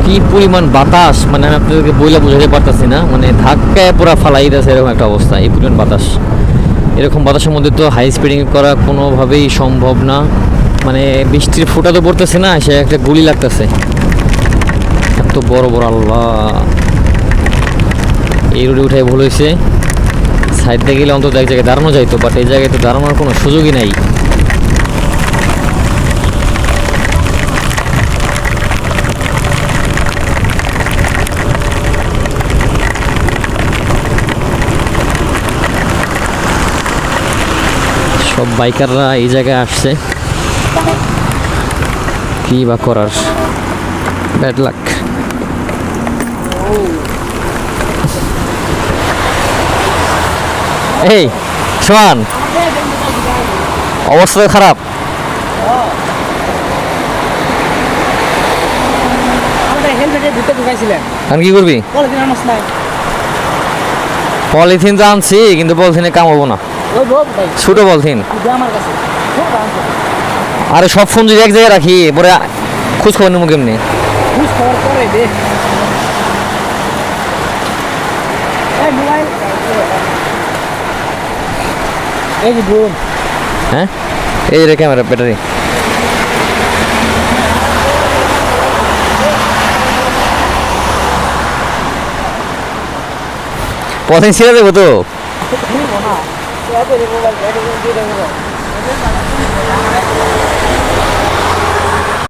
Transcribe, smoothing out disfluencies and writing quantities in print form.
কি পরিমাণ বাতাস, মানে আমি আপনাদেরকে বইলা বোঝাতে পারতেছি না, মানে ধাক্কায় পুরো ফালাই দিতেছে এরকম একটা অবস্থা, এই পরিমাণ বাতাস। এরকম বাতাসের মধ্যে তো হাই স্পিডিং করা কোনোভাবেই সম্ভব না, মানে বৃষ্টির ফোঁটা তো পড়তেছে না, সে একটা গুলি লাগতেছে এত বড় বড়। আল্লাহ, এই রোডে উঠাই ভুল হয়েছে, সাইড দিয়ে গেলে অন্তত এক জায়গায় দাঁড়ানো যাইতো, বাট এই জায়গায় তো দাঁড়ানোর কোনো সুযোগই নাই। সব বাইকাররা এই জায়গায় আসছে, কি বা করার, ব্যাড লাক। এই শোন, অবস্থা তো খারাপ। এখন কি করবি? পলিথিন তো আনছি, কিন্তু পলিথিনে কাম হবো না, ছোট পলিথিন। আরে সব ফোন যদি এক জায়গায় রাখি, পরে খোঁজ খবর নেবো কেমনি? হ্যাঁ, এই রে ক্যামেরা ব্যাটারি। পলিথিন ছেড়ে দেবো তো।